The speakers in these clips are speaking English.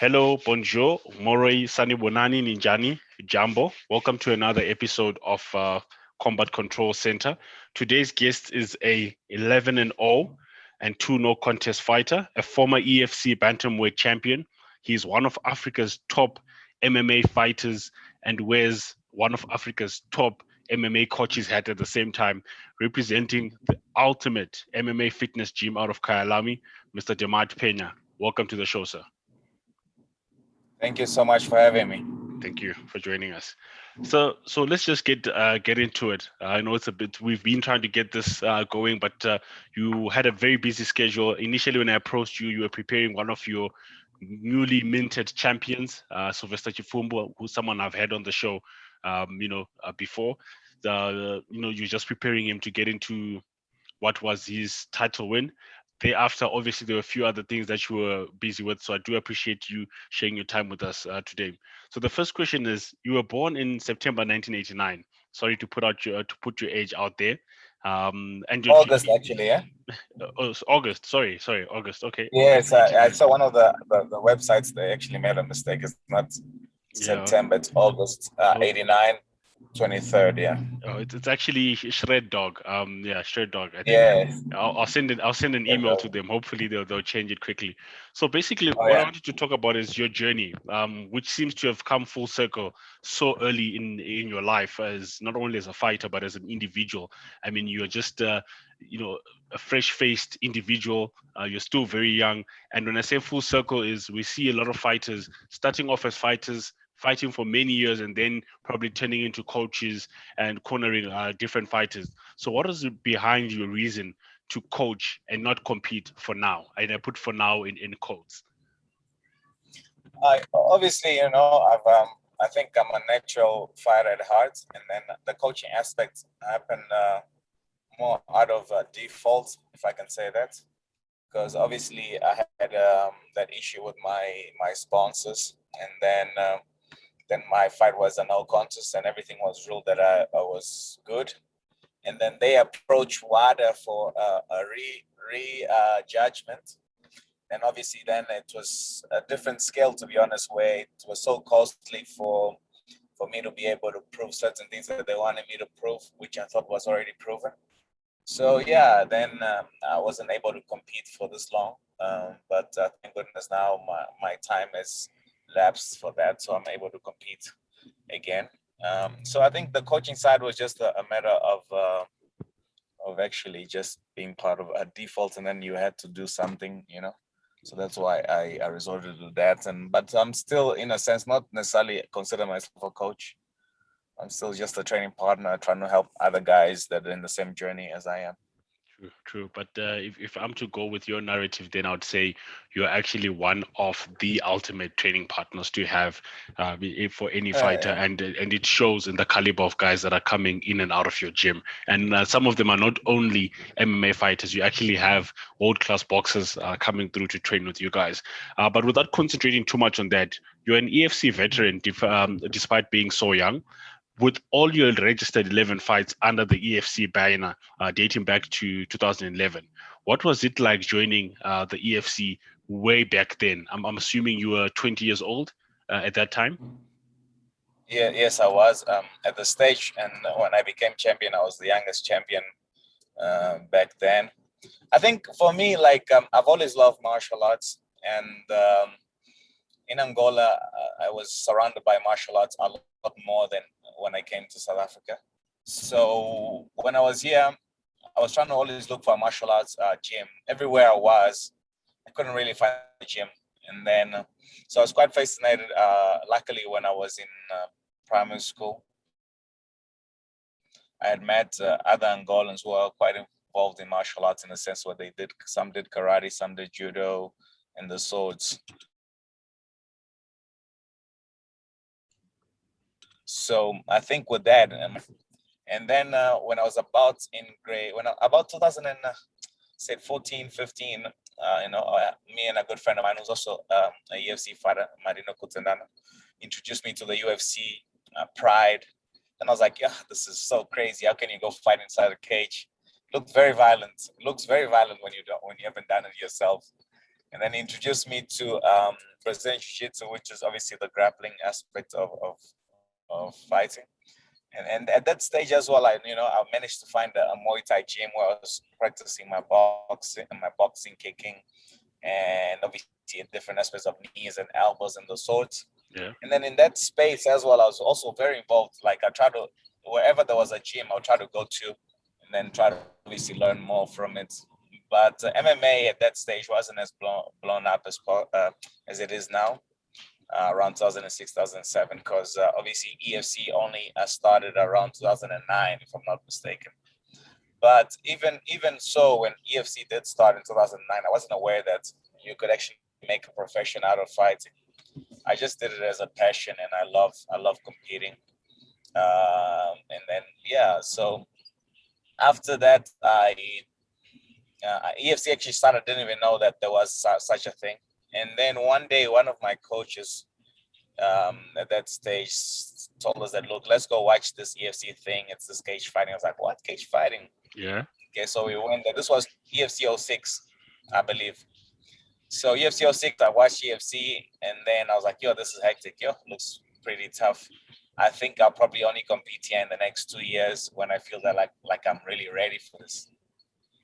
Hello, bonjour, Moroi, Sanibonani, Ninjani, Jambo. Welcome to another episode of Combat Control Center. Today's guest is a 11 and 0 and 2 no contest fighter, a former EFC bantamweight champion. He's one of Africa's top MMA fighters and wears one of Africa's top MMA coaches hat at the same time, representing the ultimate MMA fitness gym out of Kyalami, Mr. Demat Pena. Welcome to the show, sir. Thank you so much for having me. Thank you for joining us. So let's just get into it. I know it's a bit. We've been trying to get this going, but you had a very busy schedule. Initially, when I approached you, you were preparing one of your newly minted champions, Sylvester Chifumbu, who's someone I've had on the show, before. You're just preparing him to get into what was his title win. Thereafter, obviously, there were a few other things that you were busy with. So I do appreciate you sharing your time with us today. So the first question is: you were born in September 1989. Sorry to put your age out there. And your August, actually, yeah. August. Sorry, August. Okay. Yes, August I 89. saw one of the websites. They actually made a mistake. It's not Yeah. September. It's August. Oh, 89, 23rd. Yeah. oh, it's actually Shred Dog. Yeah, Shred Dog. I think Yes. I'll send an email to them. Hopefully they'll change it quickly. So basically, Oh what I yeah. wanted to talk about is your journey, which seems to have come full circle so early in your life, as not only as a fighter but as an individual. I mean, you're just a fresh-faced individual. You're still very young, and when I say full circle, is we see a lot of fighters starting off as fighters, fighting for many years, and then probably turning into coaches and cornering different fighters. So, what is behind your reason to coach and not compete for now? And I put for now in quotes. I obviously, I think I'm a natural fighter at heart, and then the coaching aspect happened more out of default, if I can say that, because obviously I had that issue with my sponsors, and then my fight was a no contest, and everything was ruled that I was good. And then they approached WADA for a judgment. And obviously, then it was a different scale, to be honest, where it was so costly for me to be able to prove certain things that they wanted me to prove, which I thought was already proven. So yeah, then I wasn't able to compete for this long. But thank goodness now my time has lapsed for that, so I'm able to compete again. So I think the coaching side was just a matter of actually just being part of a default, and then you had to do something, So that's why I resorted to that. But I'm still, in a sense, not necessarily consider myself a coach. I'm still just a training partner trying to help other guys that are in the same journey as I am. True, true. But if I'm to go with your narrative, then I would say you're actually one of the ultimate training partners to have for any fighter, Yeah. and it shows in the caliber of guys that are coming in and out of your gym. And some of them are not only MMA fighters. You actually have world class boxers coming through to train with you guys. But without concentrating too much on that, you're an EFC veteran, despite being so young with all your registered 11 fights under the EFC banner dating back to 2011. What was it like joining the EFC way back then? I'm assuming you were 20 years old at that time. Yeah, yes, I was at the stage, and when I became champion, I was the youngest champion back then. I think for me, like I've always loved martial arts, and in Angola, I was surrounded by martial arts a lot more than when I came to South Africa. So when I was here, I was trying to always look for a martial arts gym. Everywhere I was, I couldn't really find a gym. And then, so I was quite fascinated. Luckily, when I was in primary school, I had met other Angolans who are quite involved in martial arts in the sense where some did karate, some did judo, and the swords. So I think with that, and then when I was about in grade, about 2000 and say 14, 15, me and a good friend of mine who's also a UFC fighter, Marino Kutendana, introduced me to the UFC Pride. And I was like, yeah, this is so crazy. How can you go fight inside a cage? Looks very violent. It looks very violent when you haven't done it yourself. and then he introduced me to Brazilian Jiu-Jitsu, which is obviously the grappling aspect of fighting. And at that stage as well, I managed to find a Muay Thai gym where I was practicing my boxing, kicking, and obviously different aspects of knees and elbows and the sorts. Yeah. And then in that space as well, I was also very involved. Like I try to, wherever there was a gym, I'll try to go to, and then try to obviously learn more from it. But MMA at that stage wasn't as blown up as it is now, around 2006, 2007, because obviously EFC only started around 2009, if I'm not mistaken. But even so, when EFC did start in 2009, I wasn't aware that you could actually make a profession out of fighting. I just did it as a passion, and I love competing. And then so after that, EFC actually started. Didn't even know that there was such a thing. And then one day, one of my coaches at that stage told us that, look, let's go watch this EFC thing. It's this cage fighting. I was like, what, cage fighting? Yeah. Okay, so we went there. This was EFC 06, I believe. So UFC 06, I watched UFC, and then I was like, yo, this is hectic. Yo, looks pretty tough. I think I'll probably only compete here in the next 2 years when I feel that like I'm really ready for this.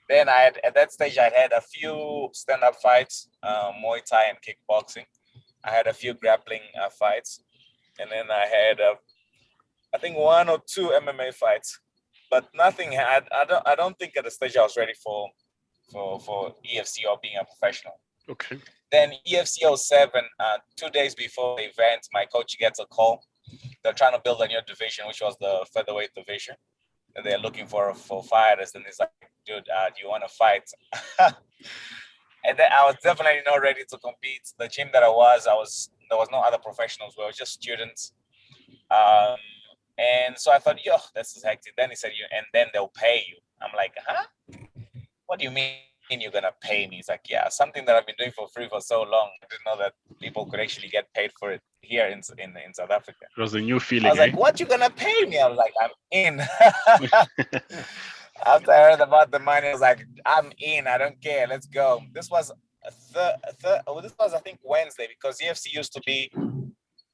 Then at that stage, I had a few stand-up fights, Muay Thai and kickboxing. I had a few grappling fights, and then I had I think 1 or 2 MMA fights, but nothing. I don't think at the stage I was ready for EFC or being a professional. Okay. Then EFC 07, 2 days before the event, my coach gets a call. They're trying to build a new division, which was the featherweight division. And they're looking for fighters. And he's like, dude, do you want to fight? And then I was definitely not ready to compete. The gym that there was no other professionals. We were just students. And so I thought, yo, this is hectic. Then he said, and then they'll pay you. I'm like, huh? What do you mean you're gonna pay me? He's like, yeah, something that I've been doing for free for so long. I didn't know that people could actually get paid for it here in South Africa. It was a new feeling. I was like, what, you gonna pay me? I was like, I'm in. After I heard about the money, I was like, I'm in. I don't care. Let's go. This was this was I think Wednesday, because EFC used to be.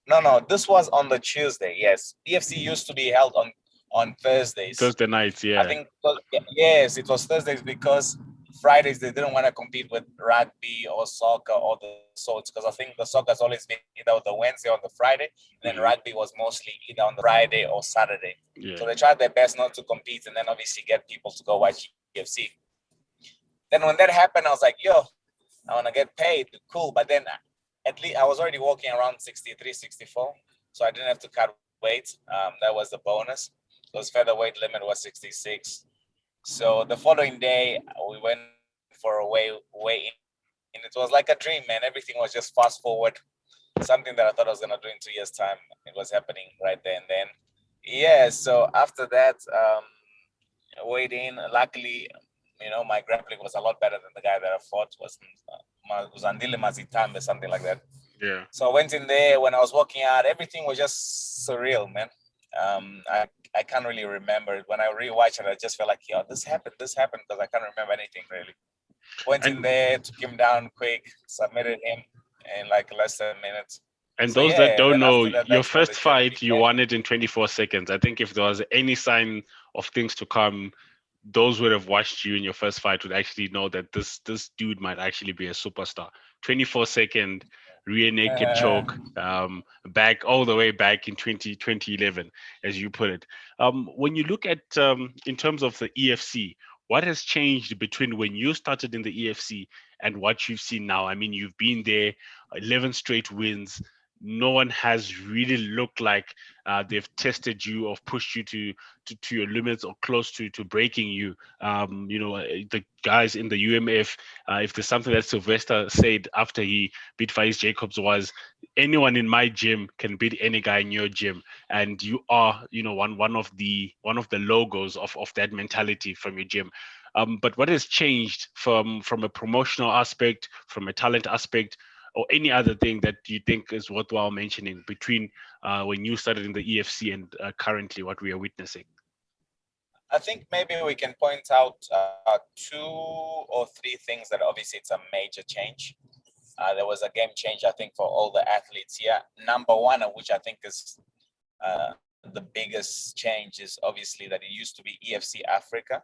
No, this was on the Tuesday. Yes, EFC used to be held on Thursdays. Thursday nights, yeah. I think yes, it was Thursdays because Fridays they didn't want to compete with rugby or soccer or the sorts, because I think the soccer's always been either the Wednesday or the Friday, and then rugby was mostly either on the Friday or Saturday. Yeah. So they tried their best not to compete, and then obviously get people to go watch EFC. Then when that happened, I was like, yo, I want to get paid, cool. But then at least I was already walking around 63, 64, so I didn't have to cut weight. That was the bonus. Because featherweight limit was 66. So the following day, we went for a weigh in. And it was like a dream, man. Everything was just fast forward. Something that I thought I was going to do in 2 years' time. It was happening right there and then. Yeah, so after that, weighed in. Luckily, my grappling was a lot better than the guy that I fought. Was Andile Mazitambe, something like that. Yeah. So I went in there. When I was walking out, everything was just surreal, man. I can't really remember it. When I rewatched it, I just felt like, yo, this happened, because I can't remember anything really. Went in there, took him down quick, submitted him in like less than a minute. And so, those that don't know, your first fight, you won it in 24 seconds. I think if there was any sign of things to come, those would have watched you in your first fight would actually know that this dude might actually be a superstar. 24-second rear naked choke, back all the way back in 2011, as you put it. When you look at in terms of the EFC, what has changed between when you started in the EFC and what you've seen now? I mean, you've been there, 11 straight wins. No one has really looked like they've tested you or pushed you to your limits or close to breaking you. The guys in the UMF, if there's something that Sylvester said after he beat Faiz Jacobs was, anyone in my gym can beat any guy in your gym, and you are, one of the logos of that mentality from your gym. But what has changed from a promotional aspect, from a talent aspect, or any other thing that you think is worthwhile mentioning between when you started in the EFC and currently what we are witnessing? I think maybe we can point out 2 or 3 things that obviously it's a major change. there was a game change, I think, for all the athletes here. Number one, which I think is the biggest change, is obviously that it used to be EFC Africa,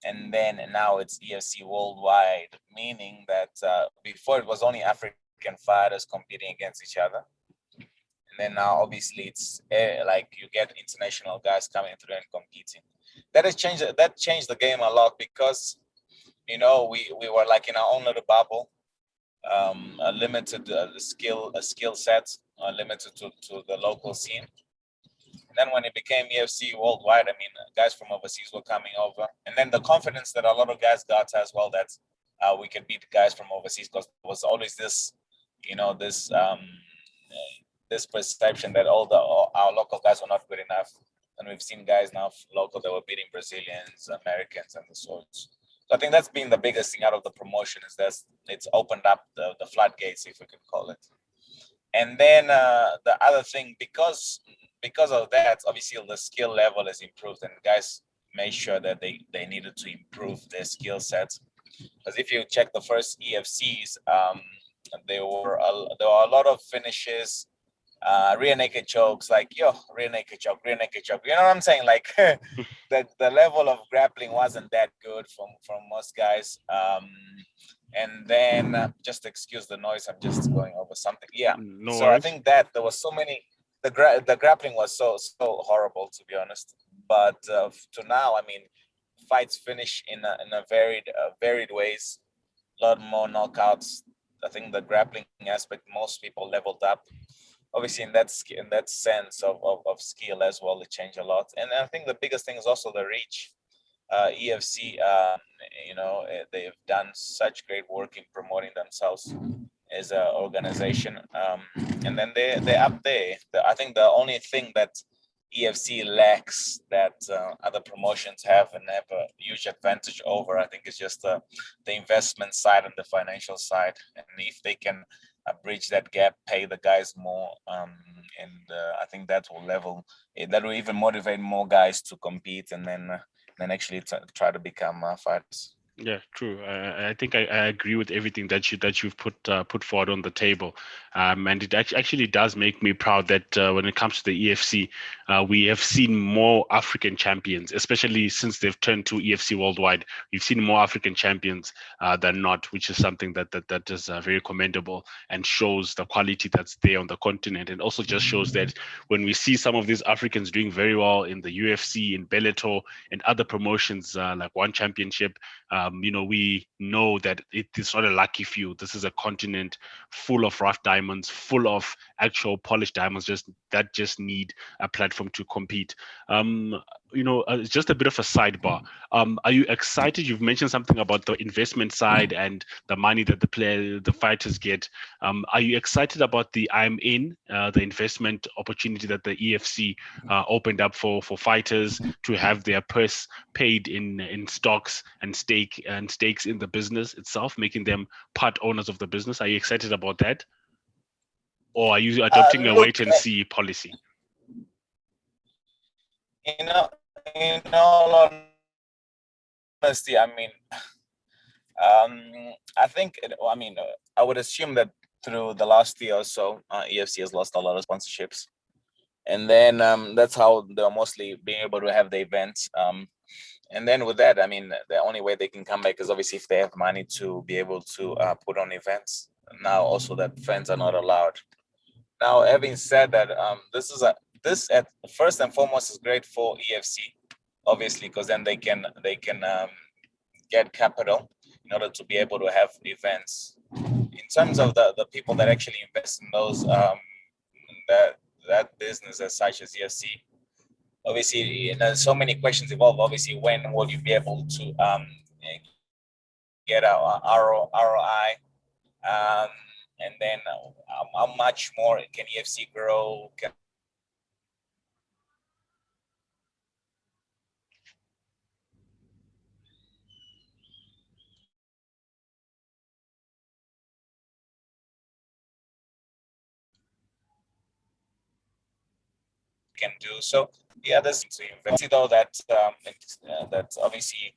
and then now it's EFC Worldwide, meaning that before it was only African fighters competing against each other. And then now obviously it's like you get international guys coming through and competing. That changed the game a lot, because we were like in our own little bubble, a limited skill set, limited to the local scene. And then when it became EFC Worldwide, I mean, guys from overseas were coming over, and then the confidence that a lot of guys got as well, that we could beat guys from overseas, because there was always this, this perception that our local guys were not good enough. And we've seen guys now local that were beating Brazilians, Americans, and the sorts. So I think that's been the biggest thing out of the promotion, is that it's opened up the floodgates, if we could call it. And then the other thing, because of that, obviously the skill level is improved, and guys made sure that they needed to improve their skill sets. Because if you check the first EFCs, there were a lot of finishes, rear naked chokes, like rear naked choke. You know what I'm saying? Like the level of grappling wasn't that good from most guys. And then just excuse the noise, I'm just going over something. Yeah. No so worries. I think that there was so many. The grappling was so horrible, to be honest. But to now, I mean, fights finish in a varied ways. A lot more knockouts. I think the grappling aspect, most people leveled up. Obviously, in that sense of skill as well, it changed a lot. And I think the biggest thing is also the reach. EFC, they've done such great work in promoting themselves as an organization, and then they're up there. I think the only thing that EFC lacks that other promotions have and have a huge advantage over, I think, is just the investment side and the financial side. And if they can bridge that gap, pay the guys more, and I think that will even motivate more guys to compete, and then actually try to become fighters. Yeah, true. I think I agree with everything that you've put forward on the table, and it actually does make me proud that when it comes to the EFC, we have seen more African champions, especially since they've turned to EFC Worldwide. We've seen more African champions than not, which is something that is very commendable, and shows the quality that's there on the continent, and also just shows that when we see some of these Africans doing very well in the UFC, in Bellator, and other promotions like One Championship. We know that it's not a lucky few. This is a continent full of rough diamonds, full of actual polished diamonds, just need a platform to compete. Just a bit of a sidebar. Are you excited? You've mentioned something about the investment side and the money that the fighters get. Are you excited about the I'm in, the investment opportunity that the EFC opened up for fighters to have their purse paid in stocks and stakes in the business itself, making them part owners of the business? Are you excited about that? Or are you adopting a wait and see policy? In all honesty, I mean, I think, I would assume that through the last year or so, EFC has lost a lot of sponsorships. And then that's how they're mostly being able to have the events. And then with that, I mean, the only way they can come back is obviously if they have money to be able to put on events. Now also that fans are not allowed. Now, having said that, this at first and foremost is great for EFC, obviously, because then they can get capital in order to be able to have events. In terms of the people that actually invest in those that business as such as EFC, obviously, so many questions involved. Obviously, when will you be able to get our ROI? And then how much more can EFC grow? Can do so. Yeah, there's to invest. Though that that obviously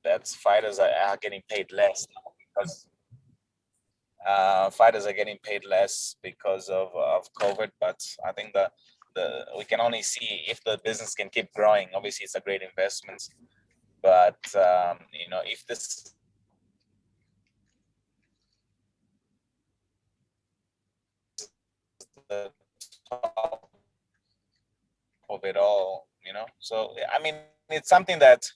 that fighters are getting paid less now because Fighters are getting paid less because of COVID, but I think that we can only see if the business can keep growing. Obviously, it's a great investment, but if this the top of it all, so I mean, it's something that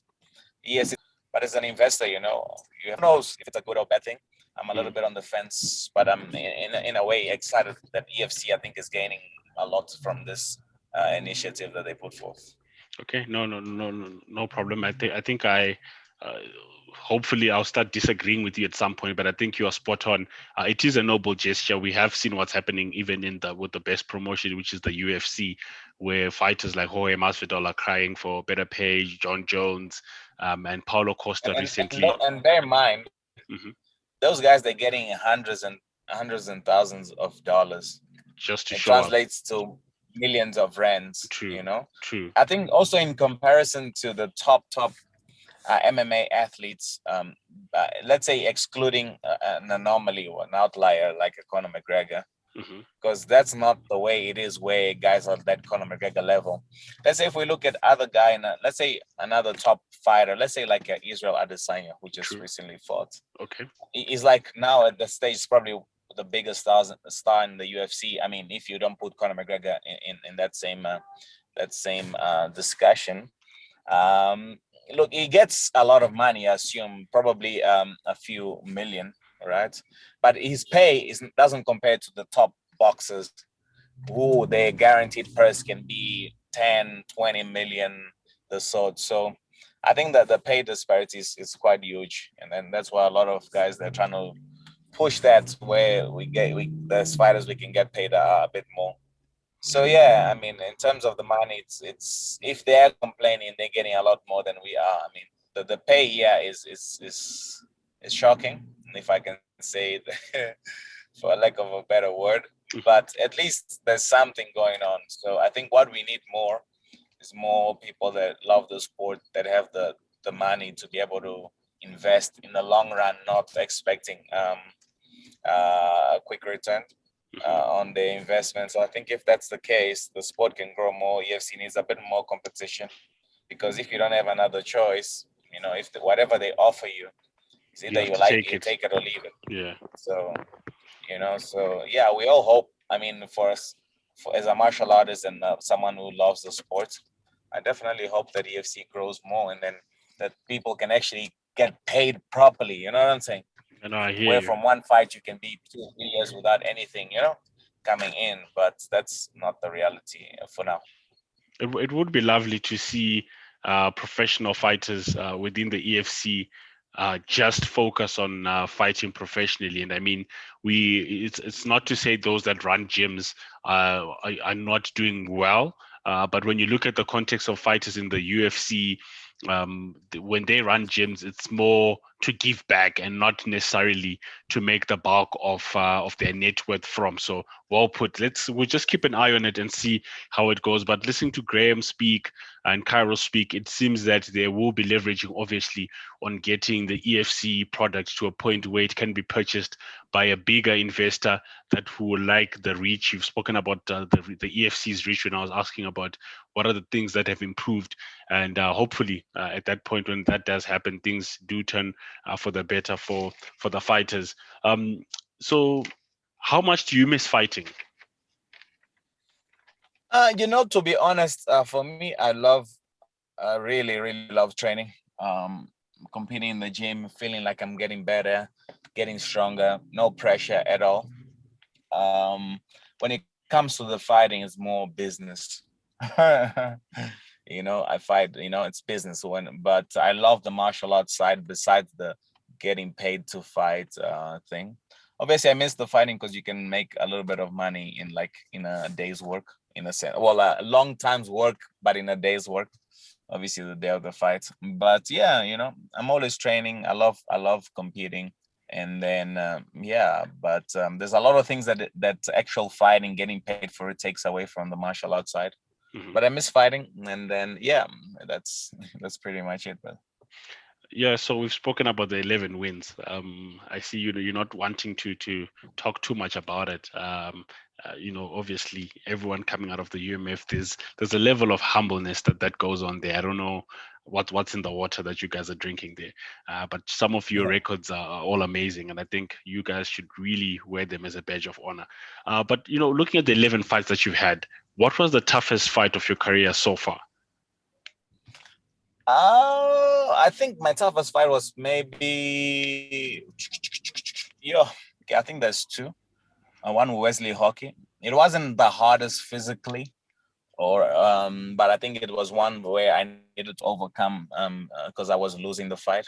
yes, but as an investor, who knows if it's a good or bad thing. I'm a little bit on the fence, but I'm in a way excited that EFC, I think, is gaining a lot from this initiative that they put forth. Okay, no problem. I think hopefully I'll start disagreeing with you at some point, but I think you are spot on. It is a noble gesture. We have seen what's happening even with the best promotion, which is the UFC, where fighters like Jorge Masvidal are crying for better pay. John Jones, and Paulo Costa recently. And bear in mind, Mhm. those guys, they're getting hundreds and thousands of dollars. Just to It show up. translates to millions of rands. True. True. I think also in comparison to the top MMA athletes, let's say excluding an anomaly or an outlier like a Conor McGregor, because that's not the way it is where guys are at that Conor McGregor level. Let's say if we look at other guy, let's say another top fighter, let's say like Israel Adesanya, who just recently fought. Okay. He's like now at the stage probably the biggest star in the UFC. I mean, if you don't put Conor McGregor in that same discussion. Look, he gets a lot of money, I assume, probably a few million, right? But his pay doesn't compare to the top boxers who their guaranteed purse can be 10, 20 million, the sort. So I think that the pay disparity is quite huge. And then that's why a lot of guys, they're trying to push that where as fighters, we can get paid a bit more. So yeah, I mean, in terms of the money, it's if they are complaining, they're getting a lot more than we are. I mean, the pay here is shocking, if I can say it, for lack of a better word. But at least there's something going on. So I think what we need more is more people that love the sport, that have the money to be able to invest in the long run, not expecting a quick return on the investment. So I think if that's the case, the sport can grow more. EFC needs a bit more competition, because if you don't have another choice, if whatever they offer you, it's either you like it, take it or leave it. Yeah. So, so yeah, we all hope. I mean, for us, as a martial artist and someone who loves the sport, I definitely hope that EFC grows more, and then that people can actually get paid properly. You know what I'm saying? And I hear Where you. from one fight you can be 2 years without anything, coming in, but that's not the reality for now. It would be lovely to see professional fighters within the EFC just focus on fighting professionally. And I mean, it's not to say those that run gyms are not doing well, but when you look at the context of fighters in the UFC, when they run gyms, it's more to give back and not necessarily to make the bulk of their net worth from. So well put. We'll just keep an eye on it and see how it goes. But listening to Graham speak and Cairo speak, it seems that they will be leveraging obviously on getting the EFC product to a point where it can be purchased by a bigger investor that who will like the reach. You've spoken about the EFC's reach when I was asking about what are the things that have improved, and hopefully at that point when that does happen, things do turn for the better for the fighters. So how much do you miss fighting? To be honest, for me, I really, really love training. Competing in the gym, feeling like I'm getting better, getting stronger, no pressure at all. When it comes to the fighting, it's more business. I fight, it's business but I love the martial arts side besides the getting paid to fight thing. Obviously, I miss the fighting because you can make a little bit of money in a day's work, in a sense. Well, a long time's work, but in a day's work. Obviously, the day of the fight. But yeah, I'm always training. I love competing. And then but there's a lot of things that actual fighting, getting paid for it, takes away from the martial arts side. But I miss fighting, and then that's pretty much it. But Yeah, so we've spoken about the 11 wins. I see you're not wanting to talk too much about it. Obviously, everyone coming out of the UMF, there's a level of humbleness that goes on there. I don't know what's in the water that you guys are drinking there, but some of your Yeah. records are all amazing, and I think you guys should really wear them as a badge of honor. But looking at the 11 fights that you've had, what was the toughest fight of your career so far? I think my toughest fight was maybe, yeah, okay, I think there's two. One with Wesley Hockey. It wasn't the hardest physically, but I think it was one where I needed to overcome because I was losing the fight.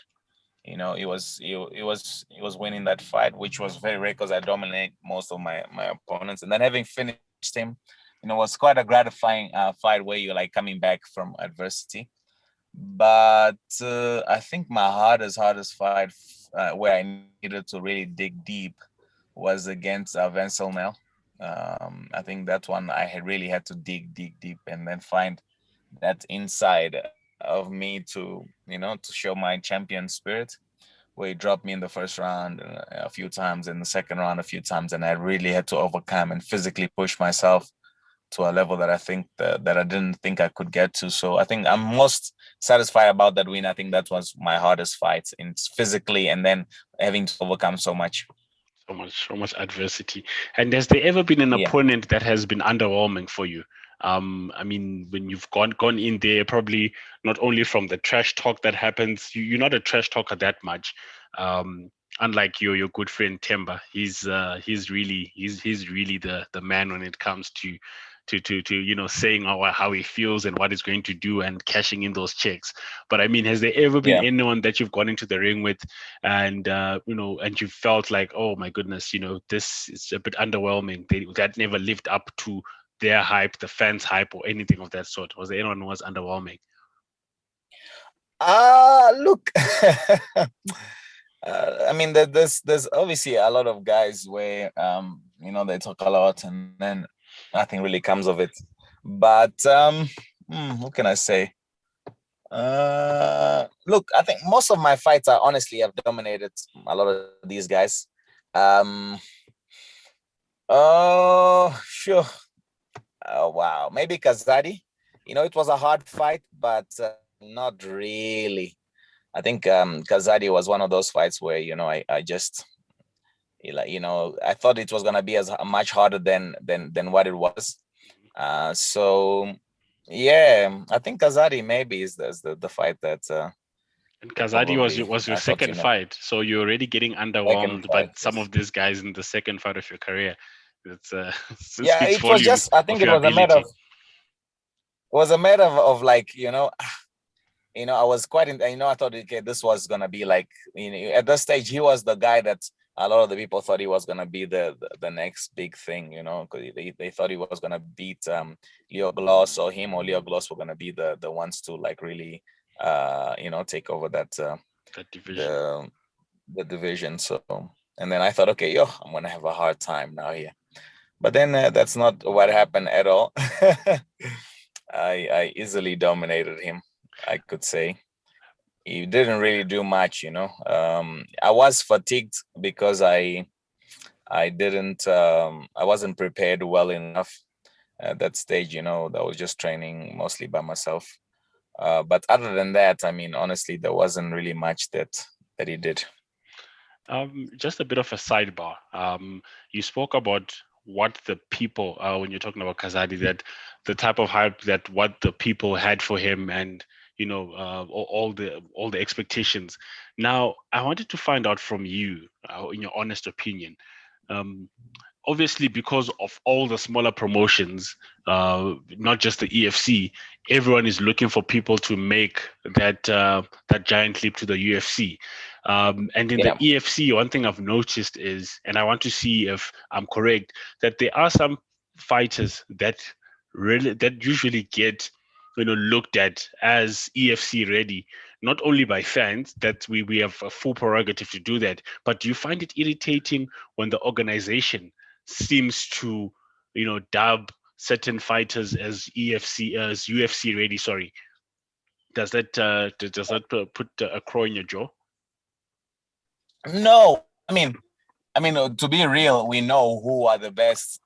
He was winning that fight, which was very rare because I dominate most of my opponents, and then having finished him, was quite a gratifying fight where you're like coming back from adversity. But I think my hardest fight where I needed to really dig deep was against Vencel Nel. I think that one I had really had to dig deep and then find that inside of me to show my champion spirit, where he dropped me in the first round a few times, in the second round a few times, and I really had to overcome and physically push myself to a level that I think that I didn't think I could get to. So I think I'm most satisfied about that win. I think that was my hardest fight in physically, and then having to overcome so much. So much adversity. And has there ever been an Yeah. opponent that has been underwhelming for you? I mean, when you've gone in there, probably not only from the trash talk that happens, you're not a trash talker that much. Unlike your good friend Temba, he's really the man when it comes to saying how he feels and what he's going to do and cashing in those checks. But I mean, has there ever been Yeah. anyone that you've gone into the ring with and and you felt like, oh my goodness, this is a bit underwhelming, that never lived up to their hype, the fans hype, or anything of that sort? Was there anyone who was underwhelming? Look. I mean, there's obviously a lot of guys where they talk a lot and then nothing really comes of it. But what can I say? Look, I think most of my fights I honestly have dominated a lot of these guys. Um, oh, sure. Oh, wow. Maybe Kazadi. It was a hard fight, but not really. I think Kazadi was one of those fights where I just I thought it was gonna be as much harder than what it was. So yeah, I think Kazadi maybe is the fight that And Kazadi was probably your I thought second fight, so you're already getting second underwhelmed by fight. some of these guys in the second fight of your career. That's it Yeah, speaks it was volumes just I think of it your was a matter of ability. like I was quite I thought, okay, this was gonna be like, at that stage he was the guy that a lot of the people thought he was gonna be the next big thing, because they thought he was gonna beat Leo Gloss, or him or Leo Gloss were gonna be the ones to like really take over That division. the the division. So, and then I thought, okay, I'm gonna have a hard time now here. But then that's not what happened at all. I easily dominated him, I could say. He didn't really do much. I was fatigued because I wasn't prepared well enough at that stage. I was just training mostly by myself. But other than that, I mean, honestly, there wasn't really much that he did. Just a bit of a sidebar. You spoke about what the people, when you're talking about Kazadi, that the type of hype that what the people had for him, and all the expectations. Now, I wanted to find out from you, in your honest opinion. Um, Obviously, because of all the smaller promotions, not just the EFC, everyone is looking for people to make that giant leap to the UFC. And in the Yeah. EFC, one thing I've noticed is, and I want to see if I'm correct, that there are some fighters that usually get looked at as EFC ready, not only by fans, that we have a full prerogative to do that, but do you find it irritating when the organization seems to dub certain fighters as UFC ready? Sorry, Does that put a crow in your jaw? No, to be real, we know who are the best.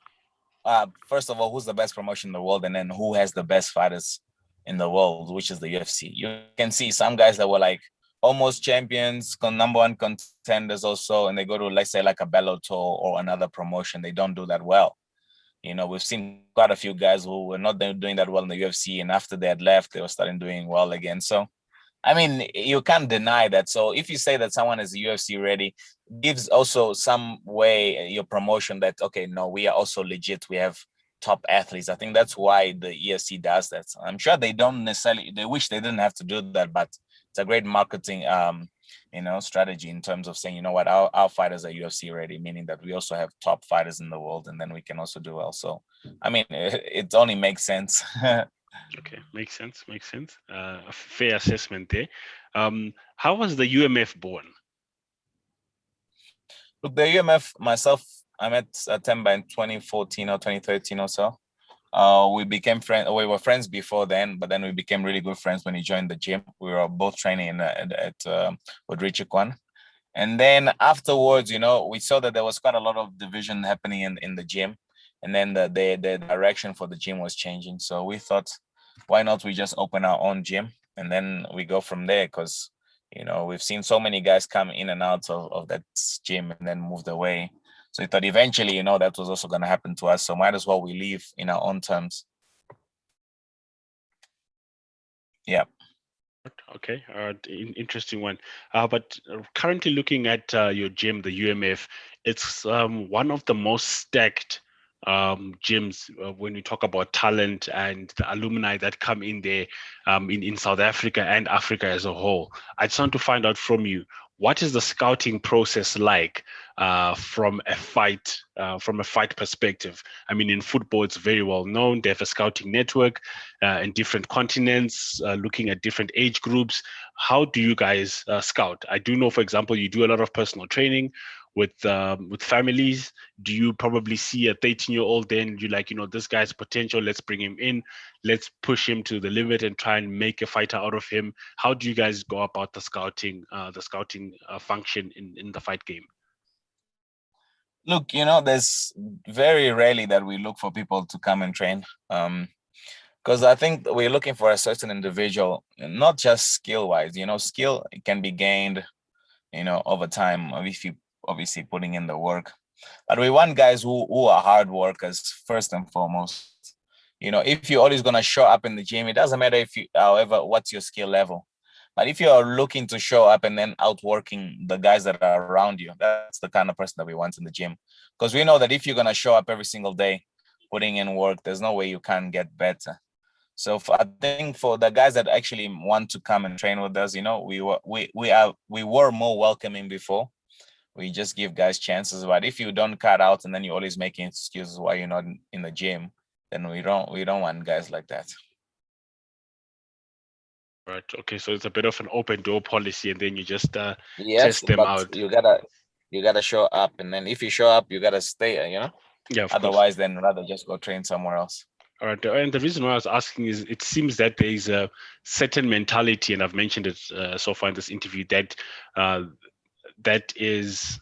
First of all, who's the best promotion in the world, and then who has the best fighters in the world, which is the UFC. You can see some guys that were like almost champions, number one contenders also, and they go to, let's say, like a Bellator or another promotion. They don't do that well. We've seen quite a few guys who were not doing that well in the UFC, and after they had left, they were starting doing well again. So, you can't deny that. So if you say that someone is UFC ready, gives also some way your promotion that, okay, no, we are also legit. We have top athletes. I think that's why the ESC does that. I'm sure they don't necessarily, they wish they didn't have to do that, but it's a great marketing strategy in terms of saying, you know what, our fighters are UFC ready, meaning that we also have top fighters in the world, and then we can also do well. So it only makes sense. Okay, makes sense. Makes sense. A fair assessment there. How was the UMF born? Look, the UMF, myself, I met Temba in 2014 or 2013 or so. We became friends. We were friends before then, but then we became really good friends when he joined the gym. We were both training with Richie Kwan. And then afterwards, we saw that there was quite a lot of division happening in the gym. And then the direction for the gym was changing. So we thought, why not we just open our own gym, and then we go from there? Because, we've seen so many guys come in and out of that gym and then moved away. So we thought eventually, that was also going to happen to us. So might as well we leave in our own terms. Yeah. Okay, interesting one. But currently looking at your gym, the UMF, it's one of the most stacked gyms when we talk about talent and the alumni that come in there in South Africa and Africa as a whole. I just want to find out from you, what is the scouting process like from a fight perspective? In football, it's very well known. They have a scouting network in different continents, looking at different age groups. How do you guys scout? I do know, for example, you do a lot of personal training with families. Do you probably see a 13-year-old then you're like, this guy's potential, let's bring him in, let's push him to the limit and try and make a fighter out of him? How do you guys go about the scouting function in the fight game? Look, there's very rarely that we look for people to come and train. Because I think we're looking for a certain individual, not just skill-wise. Skill can be gained, over time, if you obviously putting in the work. But we want guys who are hard workers first and foremost. If you're always gonna show up in the gym, it doesn't matter however, what's your skill level. But if you are looking to show up and then outworking the guys that are around you, that's the kind of person that we want in the gym. Because we know that if you're gonna show up every single day, putting in work, there's no way you can get better. So I think for the guys that actually want to come and train with us, we were more welcoming before. We just give guys chances. But if you don't cut out and then you're always making excuses why you're not in the gym, then we don't want guys like that. Right. Okay. So it's a bit of an open door policy, and then you just yes, test them out. You gotta show up, and then if you show up, you gotta stay. Yeah. Otherwise, then rather just go train somewhere else. All right. And the reason why I was asking is it seems that there is a certain mentality, and I've mentioned it so far in this interview, that that is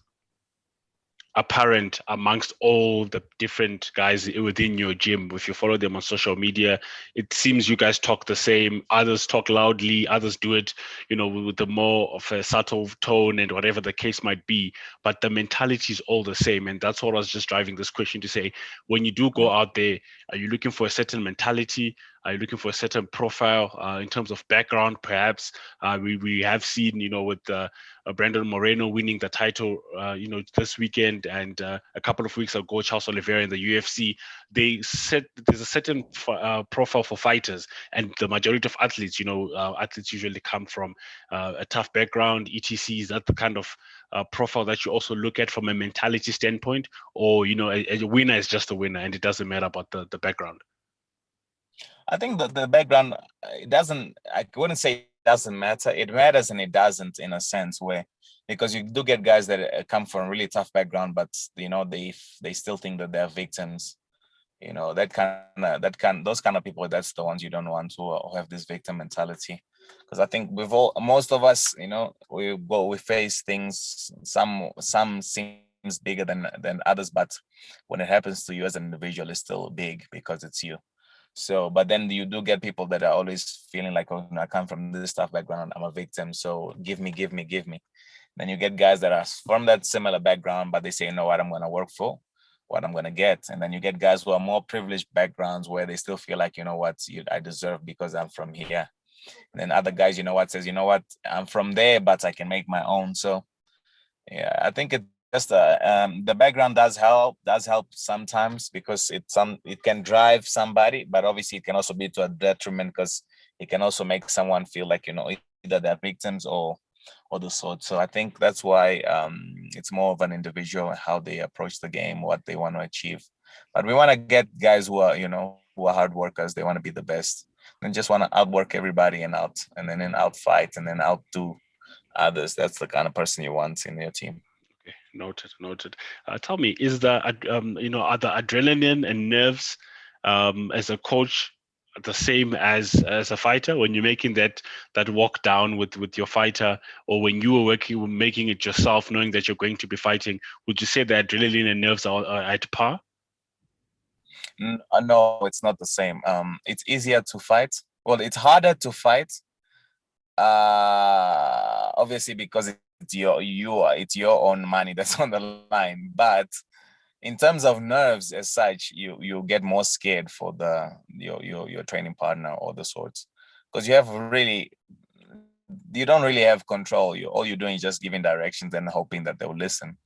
apparent amongst all the different guys within your gym. If you follow them on social media, it seems you guys talk the same. Others talk loudly, others do it, with the more of a subtle tone and whatever the case might be. But the mentality is all the same. And that's what I was just driving this question to say, when you do go out there, are you looking for a certain mentality? Are you looking for a certain profile in terms of background? Perhaps we have seen, with Brandon Moreno winning the title, this weekend, and a couple of weeks ago, Charles Oliveira in the UFC. They said there's a certain profile for fighters, and the majority of athletes, athletes usually come from a tough background, etc. Is that the kind of profile that you also look at from a mentality standpoint, or a winner is just a winner and it doesn't matter about the background? I think that the background, I wouldn't say it doesn't matter. It matters and it doesn't, in a sense, where, because you do get guys that come from really tough background, but they still think that they're victims. Those kind of people, that's the ones you don't want to have this victim mentality. because I think most of us, we face things. Some seems bigger than others, but when it happens to you as an individual, it's still big because it's you. So, but then you do get people that are always feeling like, oh, I come from this tough background, I'm a victim, so give me, give me, give me. Then you get guys that are from that similar background, but they say, you know what, I'm going to work for what I'm going to get. And then you get guys who are more privileged backgrounds where they still feel like, you know what, I deserve because I'm from here. And then other guys, says, you know what, I'm from there, but I can make my own. So yeah, I think it just the background does help sometimes because it can drive somebody, but obviously it can also be to a detriment because it can also make someone feel like either they're victims or the sort. So I think that's why it's more of an individual how they approach the game, what they want to achieve. But we want to get guys who are hard workers. They want to be the best and just want to outwork everybody and then outfight and then outdo others. That's the kind of person you want in your team. Okay, noted. Tell me, is are the adrenaline and nerves as a coach the same as a fighter when you're making that walk down with your fighter, or when you were making it yourself, knowing that you're going to be fighting? Would you say the adrenaline and nerves are at par? No, it's not the same. It's easier to fight. Well, it's harder to fight. Obviously because it's your own money that's on the line. But in terms of nerves as such, you get more scared for your training partner or the sorts, because you don't really have control. All you're doing is just giving directions and hoping that they'll listen.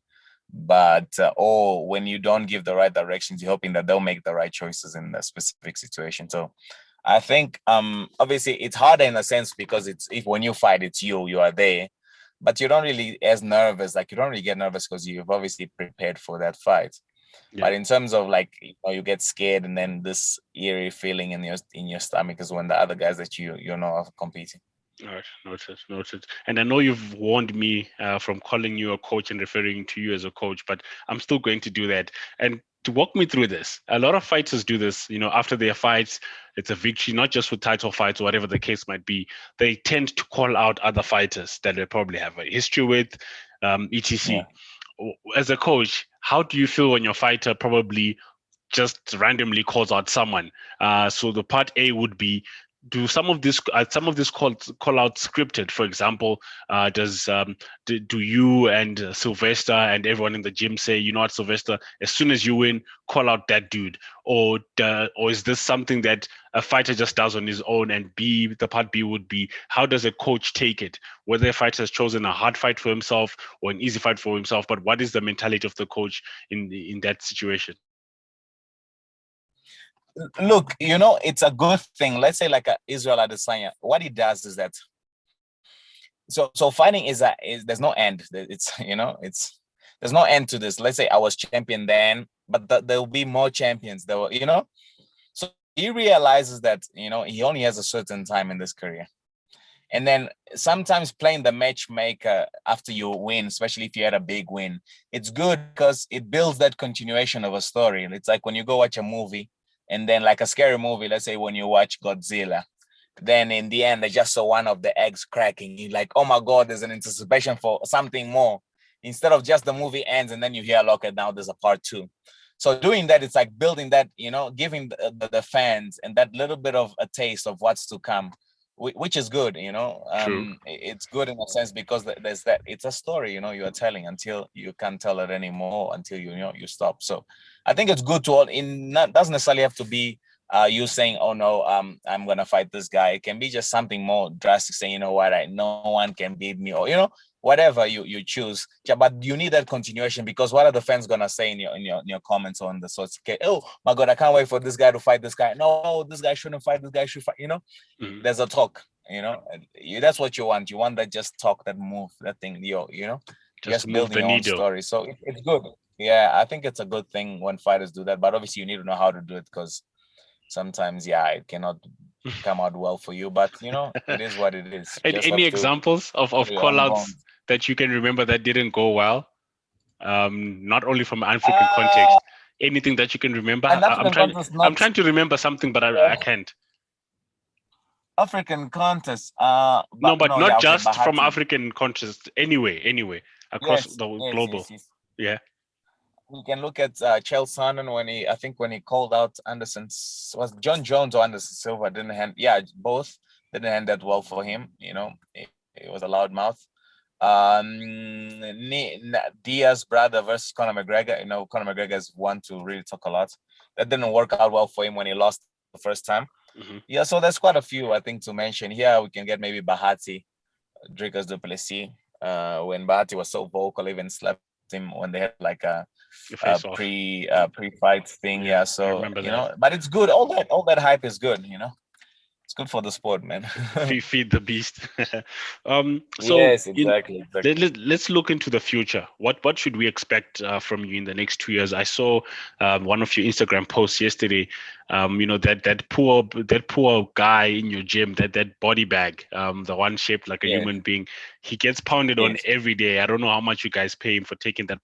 But or when you don't give the right directions, you're hoping that they'll make the right choices in the specific situation. So I think obviously it's harder in a sense because if when you fight, it's you are there, but you don't really as nervous. Like you don't really get nervous because you've obviously prepared for that fight. Yeah. But in terms of like you get scared and then this eerie feeling in your stomach is when the other guys that you know are competing. All right, noted. And I know you've warned me from calling you a coach and referring to you as a coach, but I'm still going to do that. And to walk me through this, a lot of fighters do this. After their fights, it's a victory, not just with title fights or whatever the case might be. They tend to call out other fighters that they probably have a history with, etc. Yeah. As a coach, how do you feel when your fighter probably just randomly calls out someone? So the part A would be, do some of this call out scripted? For example, do you and Sylvester and everyone in the gym say, you know what, Sylvester, as soon as you win, call out that dude, or is this something that a fighter just does on his own? And the part B would be, how does a coach take it, whether a fighter has chosen a hard fight for himself or an easy fight for himself, but what is the mentality of the coach in that situation? Look, it's a good thing. Let's say like Israel Adesanya, what he does is that so fighting is there's no end. It's there's no end to this. Let's say I was champion then, but there will be more champions. There will, so he realizes that he only has a certain time in this career. And then sometimes playing the matchmaker after you win, especially if you had a big win, it's good because it builds that continuation of a story. It's like when you go watch a movie, and then like a scary movie, let's say when you watch Godzilla, then in the end, they just saw one of the eggs cracking. You're like, oh my God, there's an anticipation for something more. Instead of just the movie ends and then you hear, look, now there's a part 2. So doing that, it's like building that, giving the fans and that little bit of a taste of what's to come, which is good, True. It's good in a sense because there's that, it's a story, you are telling until you can't tell it anymore, until you stop. So I think it's good to doesn't necessarily have to be you saying, oh no, I'm gonna fight this guy. It can be just something more drastic, saying, you know what, no one can beat me, or whatever you choose. Yeah, but you need that continuation, because what are the fans gonna say in your comments on the sorts? Okay, oh my God, I can't wait for this guy to fight this guy. No, this guy shouldn't fight. This guy should fight. Mm-hmm. There's a talk. That's what you want. You want that just talk, that move, that thing. Just building your own story. So it's good. Yeah, I think it's a good thing when fighters do that. But obviously, you need to know how to do it, because sometimes, it cannot come out well for you. But it is what it is. Any examples of call-outs that you can remember that didn't go well? Not only from African context. Anything that you can remember? I'm trying to remember something, but I can't. African contest. No, but not yeah, okay, just from Bahati. African contests. Anyway, across Yes, the yes, global. yes, yes. Yeah. We can look at Chael Sonnen I think when he called out Anderson, was John Jones or Anderson Silva didn't hand, yeah, both didn't hand that well for him. It was a loud mouth. Diaz brother versus Conor McGregor. Conor McGregor is one to really talk a lot. That didn't work out well for him when he lost the first time. Mm-hmm. Yeah, so there's quite a few I think to mention here. We can get maybe Bahati, Dricus du Plessis. When Bahati was so vocal, even slapped him when they had like a pre-fight thing. Yeah, so but it's good. All that hype is good. It's good for the sport, man. Feed the beast. Yes, exactly. Let's look into the future. What should we expect from you in the next 2 years? I saw one of your Instagram posts yesterday. That poor guy in your gym, that body bag, the one shaped like a human being. He gets pounded on every day. I don't know how much you guys pay him for taking that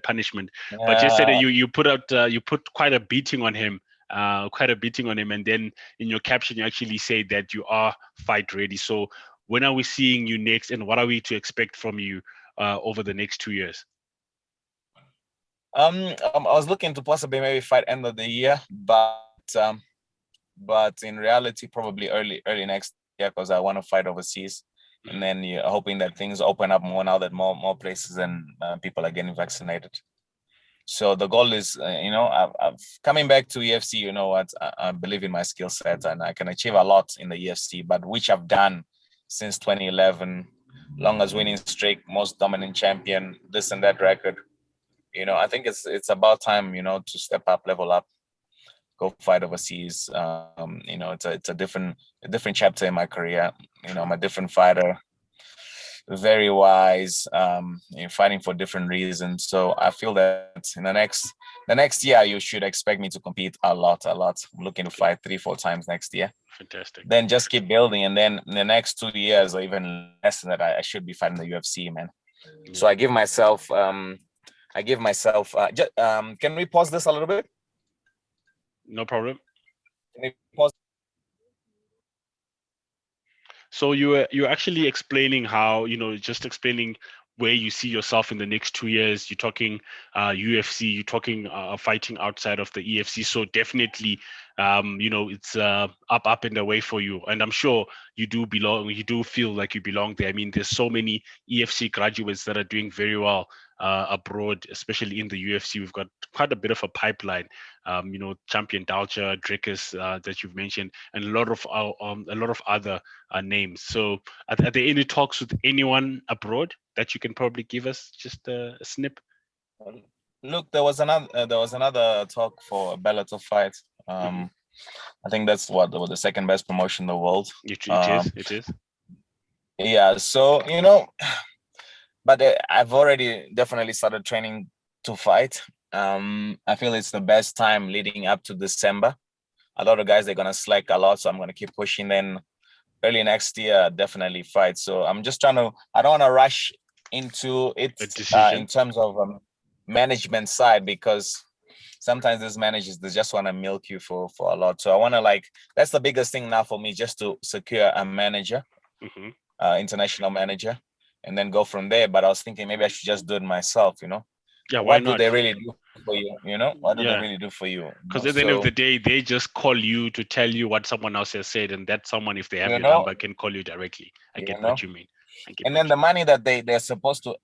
punishment. But yesterday you put quite a beating on him. And then in your caption you actually say that you are fight ready. So when are we seeing you next, and what are we to expect from you over the next 2 years? I was looking to possibly maybe fight end of the year, but in reality probably early next year, because I want to fight overseas. And then you're hoping that things open up more now that more places and people are getting vaccinated. So the goal is, I've coming back to UFC. You know what? I believe in my skill set, and I can achieve a lot in the UFC. But which I've done since 2011, longest winning streak, most dominant champion, this and that record. I think it's about time, to step up, level up, go fight overseas. It's a different chapter in my career. I'm a different fighter, very wise, fighting for different reasons. So I feel that in the next year you should expect me to compete a lot. I'm looking to fight 3-4 times next year. Fantastic. Then just keep building, and then in the next 2 years or even less than that, I should be fighting the UFC, man. Yeah. So I give myself can we pause this a little bit? No problem. Can we pause? So you're actually explaining how, just explaining where you see yourself in the next 2 years. You're talking UFC, you're talking fighting outside of the EFC. So definitely, it's up and away for you. And I'm sure you do feel like you belong there. I mean, there's so many EFC graduates that are doing very well abroad, especially in the UFC. We've got quite a bit of a pipeline. Champion Dalcha, Dricus that you've mentioned, and a lot of other names. So are there any talks with anyone abroad that you can probably give us just a snip? Look, there was another talk for a Bellator fight. I think that's the second best promotion in the world. It is. Yeah, so but I've already definitely started training to fight. I feel it's the best time leading up to December. A lot of guys, they're gonna slack a lot, so I'm gonna keep pushing. Then early next year, definitely fight. So I'm just I don't want to rush into it in terms of management side, because sometimes these managers, they just want to milk you for a lot. So I want to that's the biggest thing now for me, just to secure a manager, international manager, and then go from there. But I was thinking maybe I should just do it myself, Yeah, why not? What do they really do for you? What do they really do for you? Because at the end of the day, they just call you to tell you what someone else has said, and that someone, if they have your number, can call you directly. I get what you mean. And then the money that they're supposed to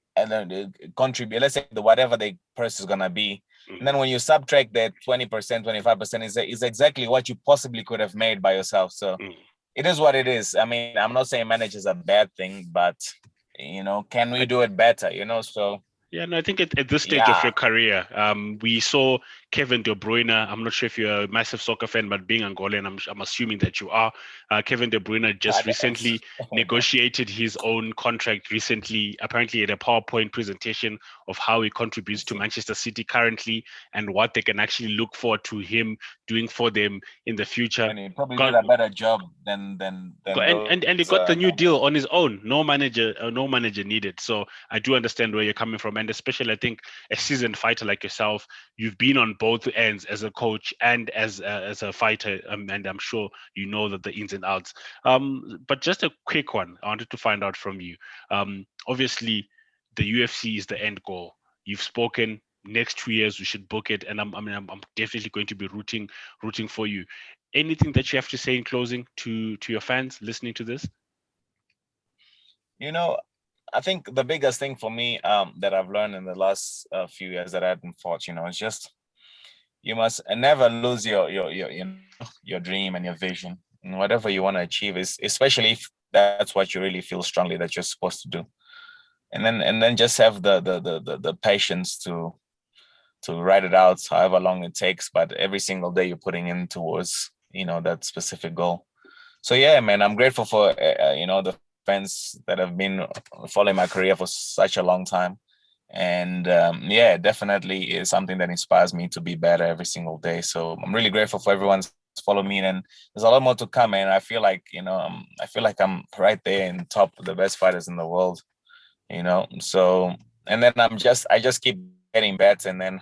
contribute, let's say whatever the price is gonna be, and then when you subtract that 20%, 25% is exactly what you possibly could have made by yourself. So it is what it is. I mean, I'm not saying manage is a bad thing, but can we do it better? So. Yeah, no, I think at this stage of your career, we saw Kevin De Bruyne. I'm not sure if you're a massive soccer fan, but being Angolan, I'm assuming that you are. Kevin De Bruyne just recently negotiated his own contract recently, apparently at a PowerPoint presentation of how he contributes to Manchester City currently and what they can actually look forward to him doing for them in the future. And he probably did a better job than and he got the new deal on his own. No manager needed. So I do understand where you're coming from, and especially I think a seasoned fighter like yourself, you've been on both ends as a coach and as a fighter, and I'm sure you know that the ins and outs. But just a quick one, I wanted to find out from you. Obviously, the UFC is the end goal. You've spoken. Next 2 years we should book it, and I'm definitely going to be rooting for you. Anything that you have to say in closing to your fans listening to this? You know, I think the biggest thing for me that I've learned in the last few years that I hadn't fought, is just you must never lose your dream and your vision and whatever you want to achieve, is especially if that's what you really feel strongly that you're supposed to do, and then just have the patience to write it out however long it takes, but every single day you're putting in towards that specific goal. So yeah, man, I'm grateful for the fans that have been following my career for such a long time. And yeah, definitely is something that inspires me to be better every single day. So I'm really grateful for everyone's follow me, and there's a lot more to come. And I feel like I'm right there in top of the best fighters in the world. So, and then I just keep getting better, and then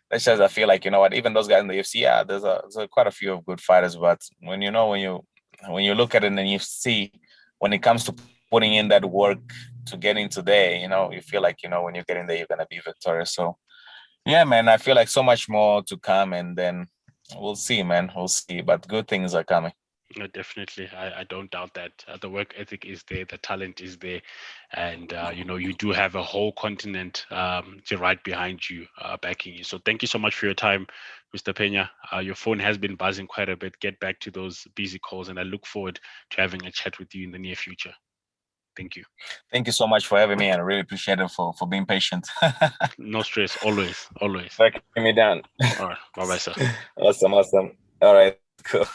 that's just, I feel like, what, even those guys in the UFC, yeah, there's quite a few of good fighters, but when you look at it and you see when it comes to putting in that work to get into there, you feel like, when you get in there, you're going to be victorious. So yeah, man, I feel like so much more to come, and then we'll see, man. We'll see, but good things are coming. Definitely, I don't doubt that. The work ethic is there, the talent is there, and you do have a whole continent right behind you, backing you. So thank you so much for your time, Mr. Pena. Your phone has been buzzing quite a bit. Get back to those busy calls, and I look forward to having a chat with you in the near future. Thank you. Thank you so much for having me, and I really appreciate it for being patient. No stress, always. Breaking me down. All right, bye-bye, sir. Awesome. All right, cool.